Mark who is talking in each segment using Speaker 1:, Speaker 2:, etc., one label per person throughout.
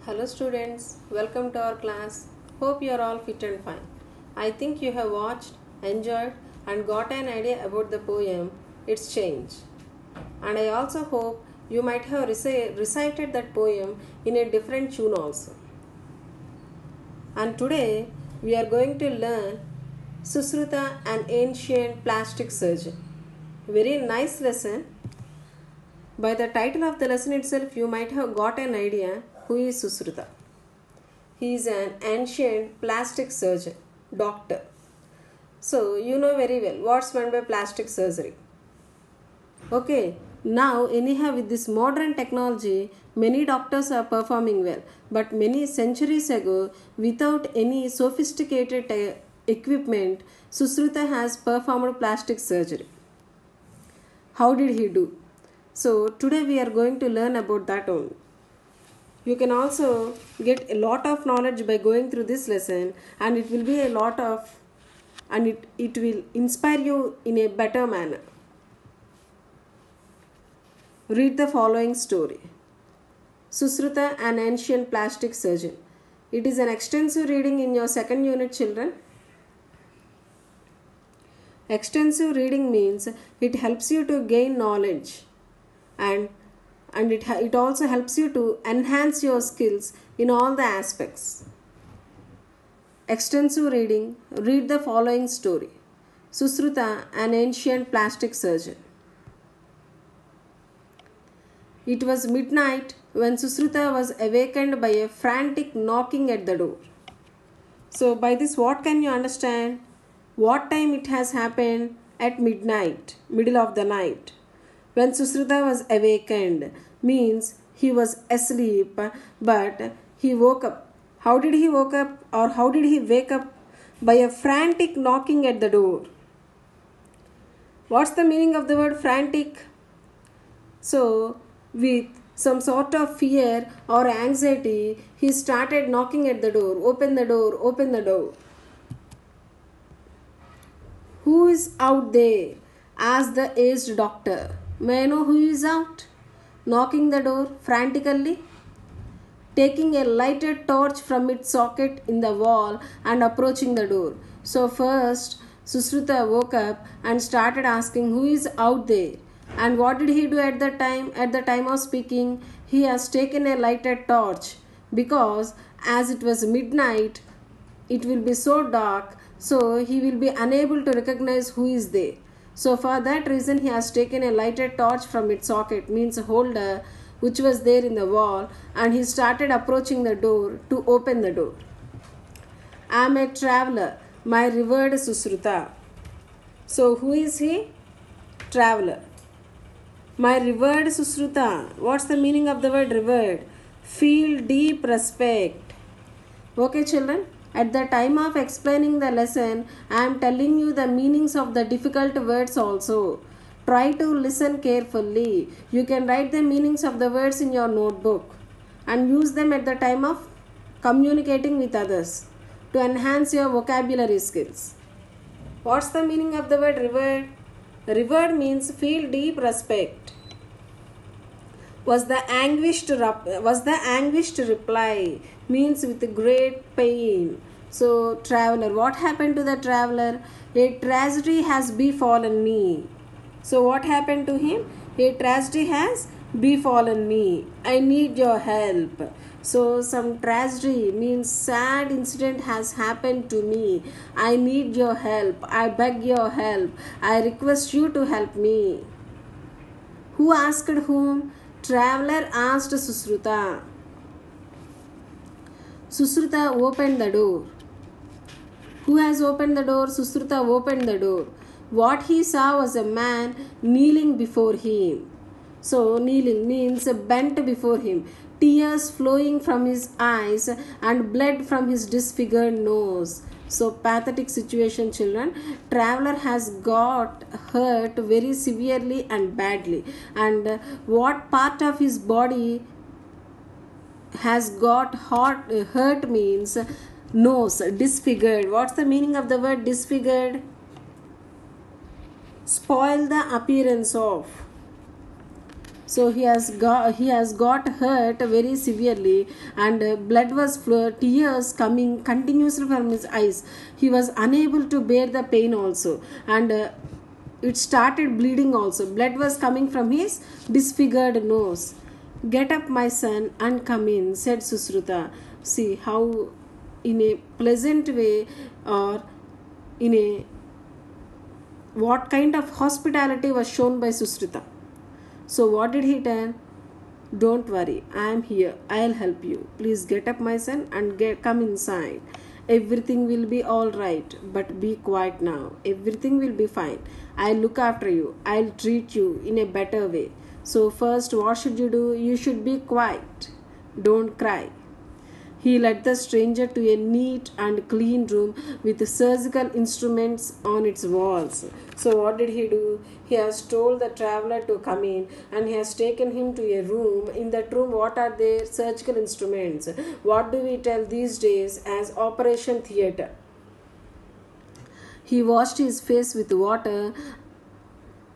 Speaker 1: Hello students, welcome to our class. Hope you are all fit and fine. I think you have watched, enjoyed and got an idea about the poem It's Change. And I also hope you might have recited that poem in a different tune also. And today we are going to learn Susruta, an ancient plastic surgeon. Very nice lesson. By the title of the lesson itself, you might have got an idea who is Susruta. He is an ancient plastic surgeon, doctor. So, you know very well what's meant by plastic surgery. Okay, now anyhow with this modern technology, many doctors are performing well. But many centuries ago, without any sophisticated equipment, Susruta has performed plastic surgery. How did he do? So today we are going to learn about that only. You can also get a lot of knowledge by going through this lesson, and it will be a lot of, and it will inspire you in a better manner. Read the following story. Susruta, an ancient plastic surgeon. It is an extensive reading in your second unit, children. Extensive reading means it helps you to gain knowledge and it also helps you to enhance your skills in all the aspects. Extensive reading, read the following story. Susruta, an ancient plastic surgeon. It was midnight when Susruta was awakened by a frantic knocking at the door. So by this what can you understand? What time it has happened? At midnight, middle of the night. When Susruta was awakened means he was asleep, but he woke up. How did he woke up, or how did he wake up? By a frantic knocking at the door. What's the meaning of the word frantic? So, with some sort of fear or anxiety, he started knocking at the door. Open the door, open the door. Who is out there? Asked the aged doctor. May I know who is out? Knocking the door frantically, taking a lighted torch from its socket in the wall and approaching the door. So first, Susruta woke up and started asking who is out there. And what did he do at the time? At the time of speaking, he has taken a lighted torch because as it was midnight, it will be so dark, so he will be unable to recognize who is there. So for that reason he has taken a lighted torch from its socket, means a holder which was there in the wall, and he started approaching the door to open the door. I am a traveler, my revered Susruta. So who is he? Traveler. My revered Susruta. What's the meaning of the word revered? Feel deep respect. Okay children? At the time of explaining the lesson, I am telling you the meanings of the difficult words also. Try to listen carefully. You can write the meanings of the words in your notebook and use them at the time of communicating with others to enhance your vocabulary skills. What's the meaning of the word revered? Revered means feel deep respect. Was the anguished reply, means with great pain. So traveler, what happened to the traveler? A tragedy has befallen me. So what happened to him? A tragedy has befallen me. I need your help. So some tragedy means sad incident has happened to me. I need your help. I beg your help. I request you to help me. Who asked whom? Traveler asked Susruta. Susruta opened the door. Who has opened the door? Susruta opened the door. What he saw was a man kneeling before him. So kneeling means bent before him. Tears flowing from his eyes and blood from his disfigured nose. So pathetic situation children. Traveler has got hurt very severely and badly. And what part of his body has got hurt means nose, disfigured. What's the meaning of the word disfigured? Spoil the appearance of. So he has got hurt very severely, and blood was tears coming continuously from his eyes. He was unable to bear the pain also, and it started bleeding also. Blood was coming from his disfigured nose. Get up, my son, and come in, said Susruta. See how, in a pleasant way, or in a what kind of hospitality was shown by Susruta. So what did he tell? Don't worry, I am here. I'll help you. Please get up, my son, and come inside. Everything will be all right, but be quiet now. Everything will be fine. I'll look after you. I'll treat you in a better way. So first, what should you do? You should be quiet. Don't cry. He led the stranger to a neat and clean room with surgical instruments on its walls. So what did he do? He has told the traveler to come in, and he has taken him to a room. In that room, what are there? Surgical instruments. What do we tell these days as operation theatre? He washed his face with water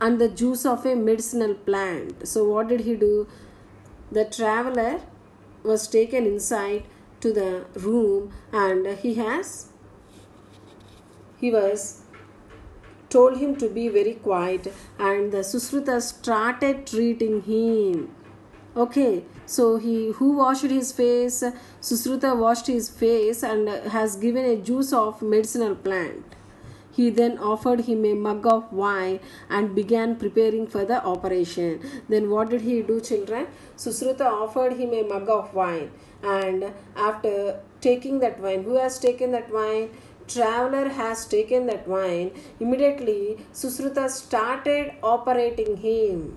Speaker 1: and the juice of a medicinal plant. So what did he do? The traveler was taken inside to the room, and he was told him to be very quiet, and the Susruta started treating him. Okay, so who washed his face? Susruta washed his face and has given a juice of medicinal plant. He then offered him a mug of wine and began preparing for the operation. Then what did he do, children? Susruta offered him a mug of wine, and after taking that wine, who has taken that wine? Traveler has taken that wine. Immediately, Susruta started operating him.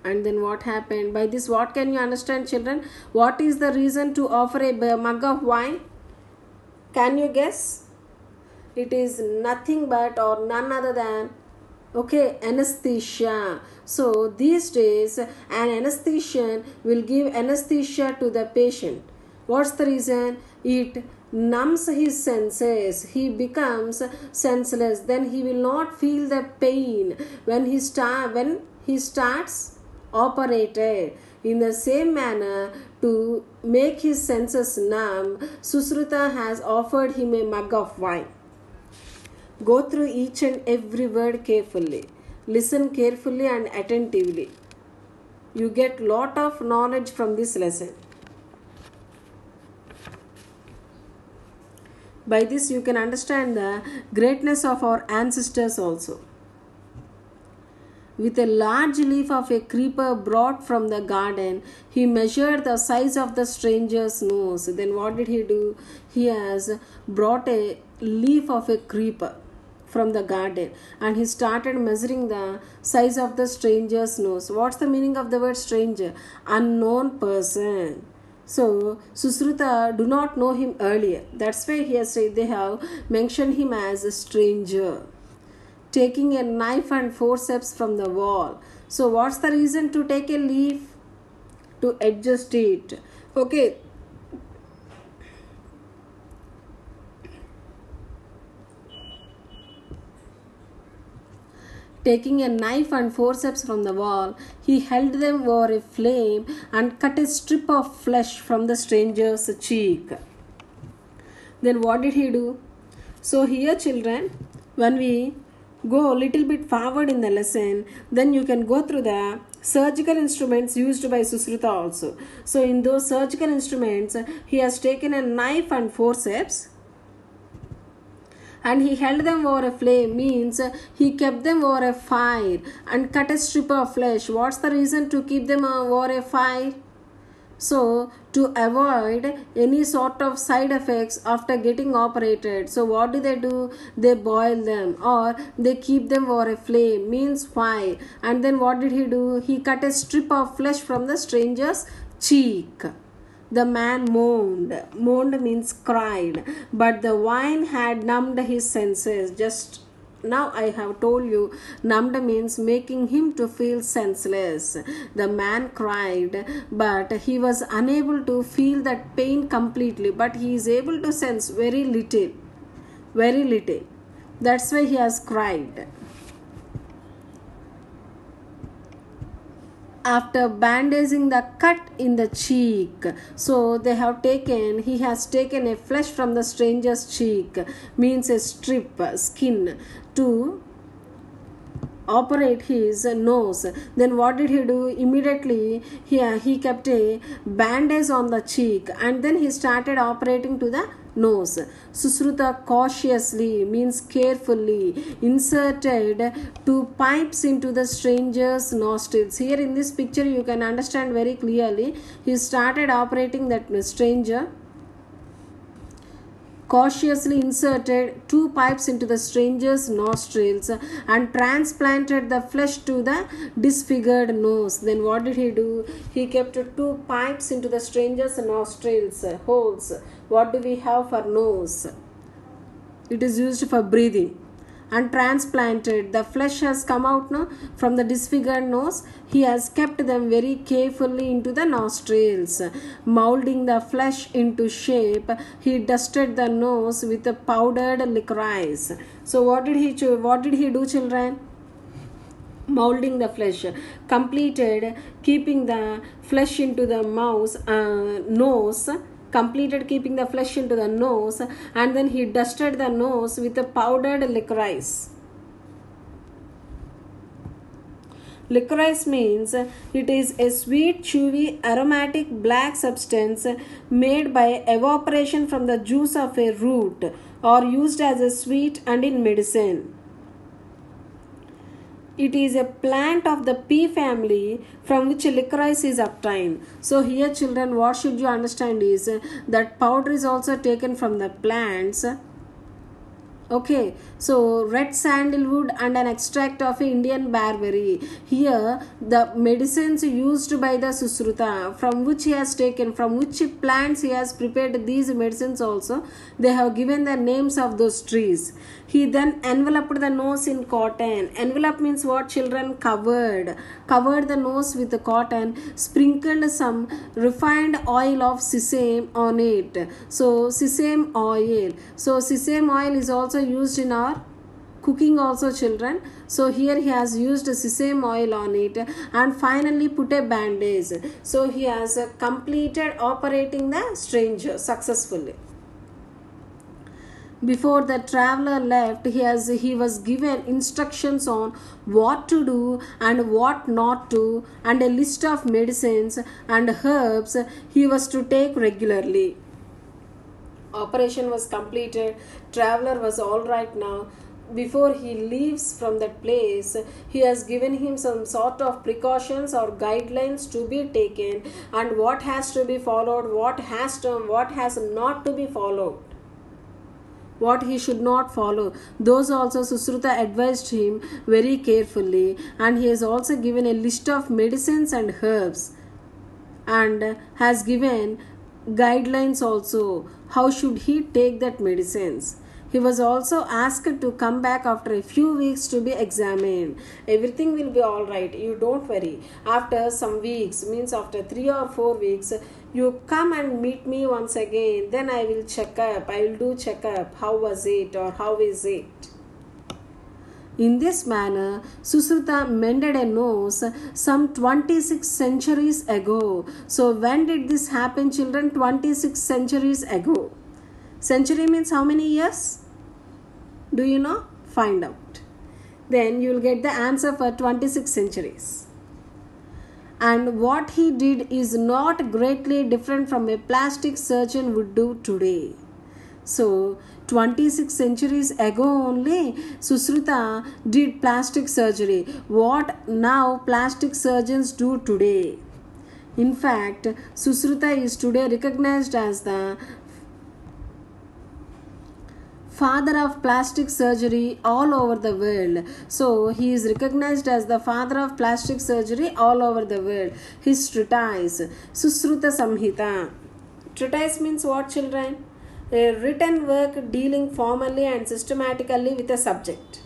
Speaker 1: And then what happened? By this, what can you understand, children? What is the reason to offer a mug of wine? Can you guess? It is nothing but or none other than anesthesia. So these days, an anesthetician will give anesthesia to the patient. What's the reason? It numbs his senses. He becomes senseless. Then he will not feel the pain when he starts operated. In the same manner, to make his senses numb, Susruta has offered him a mug of wine. Go through each and every word carefully. Listen carefully and attentively. You get lot of knowledge from this lesson. By this, you can understand the greatness of our ancestors also. With a large leaf of a creeper brought from the garden, he measured the size of the stranger's nose. Then what did he do? He has brought a leaf of a creeper from the garden, and he started measuring the size of the stranger's nose. What's the meaning of the word stranger? Unknown person. So Susruta do not know him earlier. That's why they have mentioned him as a stranger. Taking a knife and forceps from the wall. So what's the reason to take a leaf? To adjust it. Okay. Taking a knife and forceps from the wall, he held them over a flame and cut a strip of flesh from the stranger's cheek. Then what did he do? So here, children, when we go a little bit forward in the lesson, then you can go through the surgical instruments used by Susruta also. So in those surgical instruments, he has taken a knife and forceps, and he held them over a flame, means he kept them over a fire and cut a strip of flesh. What's the reason to keep them over a fire? So to avoid any sort of side effects after getting operated, so what do? They boil them, or they keep them over a flame, means fire. And then what did he do? He cut a strip of flesh from the stranger's cheek. The man moaned. Moaned means cried. But the wine had numbed his senses. Just now I have told you, numbed means making him to feel senseless. The man cried, but he was unable to feel that pain completely. But he is able to sense very little. Very little. That's why he has cried. after bandaging the cut in the cheek. So he has taken a flesh from the stranger's cheek, means a strip, skin, to operate his nose. Then what did he do? Immediately he kept a bandage on the cheek and then he started operating to the nose. Susruta cautiously, means carefully, inserted 2 pipes into the stranger's nostrils. Here in this picture you can understand very clearly. He started operating that stranger, cautiously inserted 2 pipes into the stranger's nostrils and transplanted the flesh to the disfigured nose. Then what did he do? He kept 2 pipes into the stranger's nostrils, holes. What do we have for nose? It is used for breathing. And transplanted. The flesh has come out now from the disfigured nose. He has kept them very carefully into the nostrils. Molding the flesh into shape, he dusted the nose with a powdered licorice. So what did he do, children? Molding the flesh, completed keeping the flesh into the nose, completed keeping the flesh into the nose, and then he dusted the nose with a powdered licorice. Licorice means it is a sweet, chewy, aromatic black substance made by evaporation from the juice of a root or used as a sweet and in medicine. It is a plant of the pea family from which licorice is obtained. So here, children, what should you understand is that powder is also taken from the plants. Okay, so red sandalwood and an extract of Indian barberry. Here, the medicines used by the Susruta, from which he has taken, from which plants he has prepared these medicines also, they have given the names of those trees. He then enveloped the nose in cotton. Envelope means what, children? Covered the nose with the cotton, sprinkled some refined oil of sesame on it. So sesame oil. So sesame oil is also used in our cooking also, children. So here he has used sesame oil on it and finally put a bandage. So he has completed operating the stranger successfully. Before the traveler left, he was given instructions on what to do and what not to, and a list of medicines and herbs he was to take regularly. Operation was completed. Traveler was all right now. Before he leaves from that place, he has given him some sort of precautions or guidelines to be taken, and what has to be followed, what has not to be followed, what he should not follow. Those also Susruta advised him very carefully, and he has also given a list of medicines and herbs and has given guidelines also how should he take that medicines. He was also asked to come back after a few weeks to be examined. Everything will be all right, you don't worry. After some weeks, means after 3 or 4 weeks, you come and meet me once again. Then I will check up. I will do check up. How was it or how is it? In this manner, Susruta mended a nose some 26 centuries ago. So when did this happen, children? 26 centuries ago. Century means how many years? Do you know? Find out. Then you will get the answer for 26 centuries. And what he did is not greatly different from a plastic surgeon would do today. So 26 centuries ago only Susruta did plastic surgery. What now plastic surgeons do today? In fact, Susruta is today recognized as the father of plastic surgery all over the world. So he is recognized as the father of plastic surgery all over the world. His treatise, Susruta Samhita. Treatise means what, children? A written work dealing formally and systematically with a subject.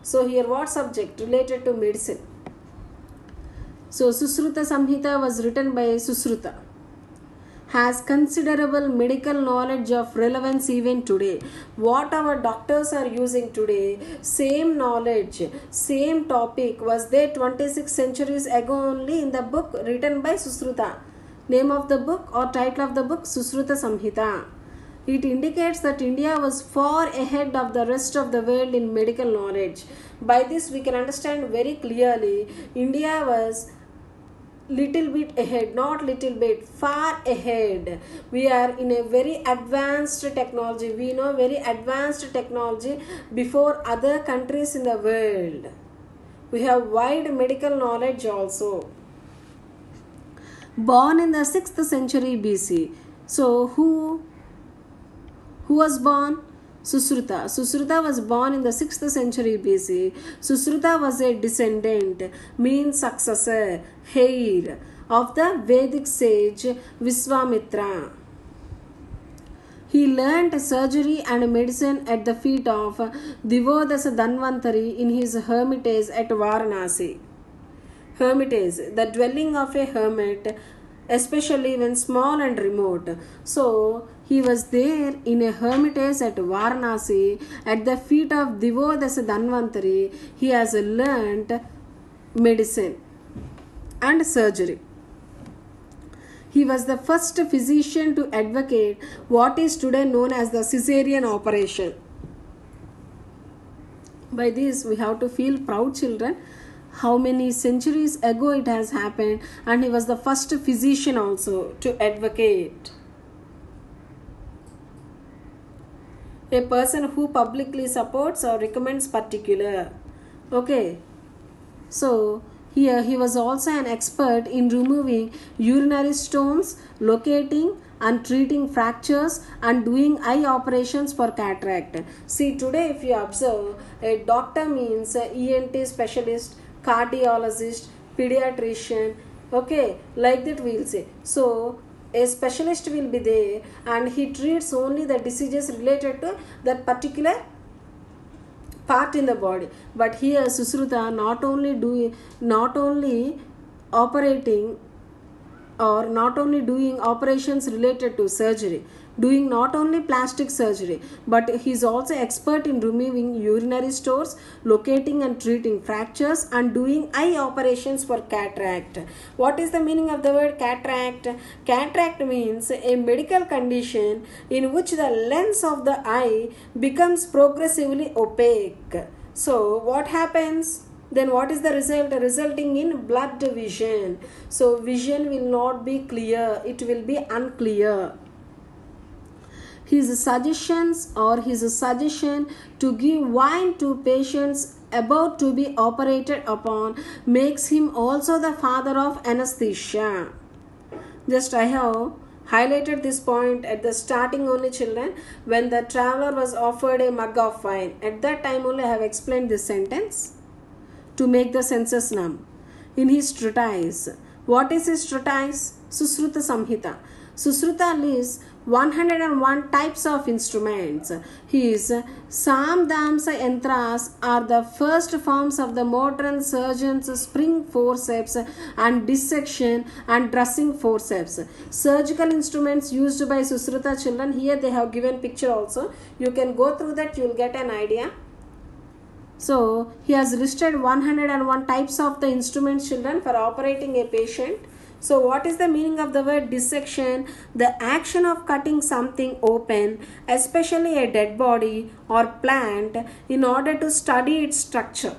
Speaker 1: So here what subject? Related to medicine. So Susruta Samhita was written by Susruta. has considerable medical knowledge of relevance even today. What our doctors are using today, same knowledge, same topic was there 26 centuries ago only in the book written by Susruta. Name of the book or title of the book, Susruta Samhita. It indicates that India was far ahead of the rest of the world in medical knowledge. By this we can understand very clearly India was little bit ahead, not little bit, far ahead. We are in a very advanced technology. We know very advanced technology before other countries in the world. We have wide medical knowledge also. Born in the 6th century BC. So who was born? Susruta. Susruta was born in the 6th century BC. Susruta was a descendant, means successor, heir of the Vedic sage Viswamitra. He learnt surgery and medicine at the feet of Divodasa Dhanvantari in his hermitage at Varanasi. Hermitage, the dwelling of a hermit, especially when small and remote. So he was there in a hermitage at Varanasi at the feet of Divodasa Dhanvantari. He has learnt medicine and surgery. He was the first physician to advocate what is today known as the caesarean operation. By this we have to feel proud, children. How many centuries ago it has happened, and he was the first physician also to advocate. A person who publicly supports or recommends particular. Okay. So here he was also an expert in removing urinary stones, locating and treating fractures, and doing eye operations for cataract. See, today if you observe, a doctor means a ENT specialist, cardiologist, pediatrician, okay, like that we will say. So a specialist will be there and he treats only the diseases related to that particular part in the body. But here Susruta not only operating or not only doing operations related to surgery, doing not only plastic surgery, but he is also expert in removing urinary stones, locating and treating fractures, and doing eye operations for cataract. What is the meaning of the word cataract? Cataract means a medical condition in which the lens of the eye becomes progressively opaque. So what happens? Then what is the result? Resulting in blurred vision. So vision will not be clear, it will be unclear. His suggestion to give wine to patients about to be operated upon makes him also the father of anesthesia. Just I have highlighted this point at the starting only, children, when the traveler was offered a mug of wine. At that time only I have explained this sentence to make the senses numb. In his treatise. What is his treatise? Susruta Samhita. Susruta lists 101 types of instruments. His Samdamsa Yantras are the first forms of the modern surgeon's spring forceps and dissection and dressing forceps. Surgical instruments used by Susruta, children. Here they have given picture also. You can go through that, you will get an idea. So he has listed 101 types of the instruments, children, for operating a patient. So what is the meaning of the word dissection? The action of cutting something open, especially a dead body or plant, in order to study its structure.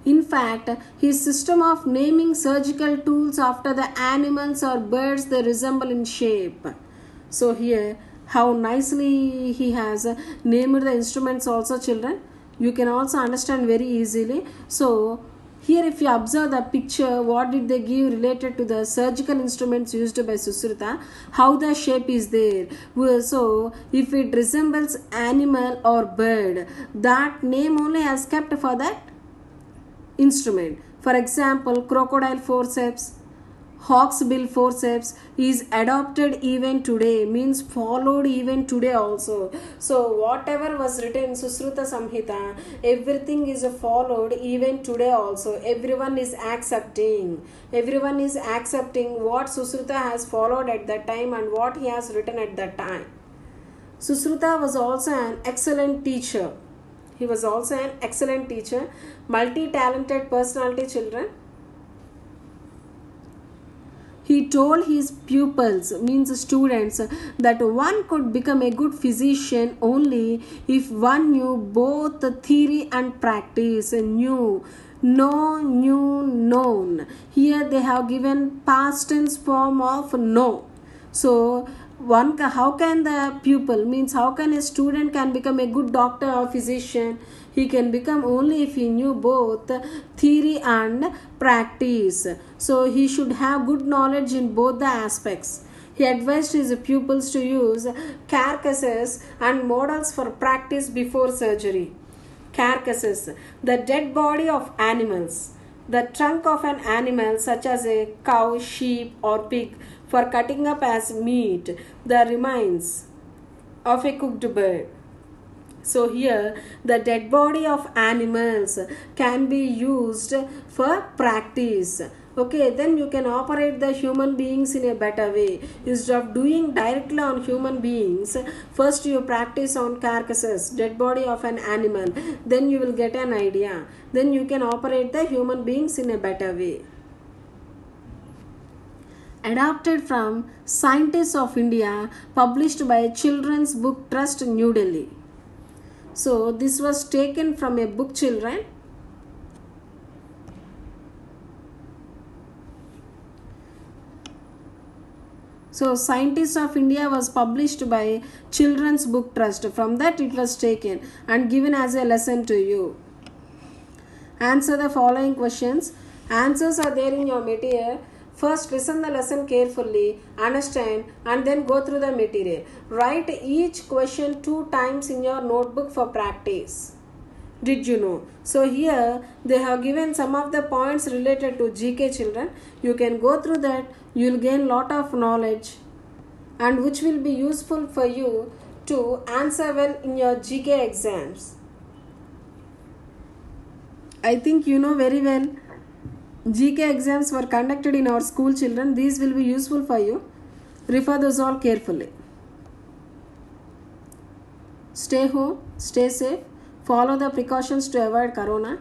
Speaker 1: In fact, his system of naming surgical tools after the animals or birds they resemble in shape. So here, how nicely he has named the instruments also, children. You can also understand very easily. So here if you observe the picture, what did they give related to the surgical instruments used by Susruta, how the shape is there. So if it resembles animal or bird, that name only has kept for that instrument. For example, crocodile forceps, Hawk's bill forceps is adopted even today, means followed even today also. So whatever was written in Susruta Samhita, everything is followed even today also. Everyone is accepting. Everyone is accepting what Susruta has followed at that time and what he has written at that time. Susruta was also an excellent teacher. He was also an excellent teacher, multi-talented personality children. He told his pupils, means students, that one could become a good physician only if one knew both the theory and practice. Knew, know, knew, known. Here they have given past tense form of know. So how can the pupil, means how can a student can become a good doctor or physician? He can become only if he knew both theory and practice. So he should have good knowledge in both the aspects. He advised his pupils to use carcasses and models for practice before surgery. Carcasses, the dead body of animals, the trunk of an animal such as a cow, sheep or pig for cutting up as meat, the remains of a cooked bird. So here the dead body of animals can be used for practice. Okay, then you can operate the human beings in a better way. Instead of doing directly on human beings, first you practice on carcasses, dead body of an animal. Then you will get an idea. Then you can operate the human beings in a better way. Adapted from Scientists of India, published by Children's Book Trust, New Delhi. So this was taken from a book, children. So Scientists of India was published by Children's Book Trust. From that it was taken and given as a lesson to you. Answer the following questions. Answers are there in your material. First, listen the lesson carefully, understand, and then go through the material. Write each question 2 times in your notebook for practice. Did you know? So here they have given some of the points related to GK, children. You can go through that. You will gain lot of knowledge and which will be useful for you to answer well in your GK exams. I think you know very well. GK exams were conducted in our school, children. These will be useful for you. Refer those all carefully. Stay home, stay safe, follow the precautions to avoid corona.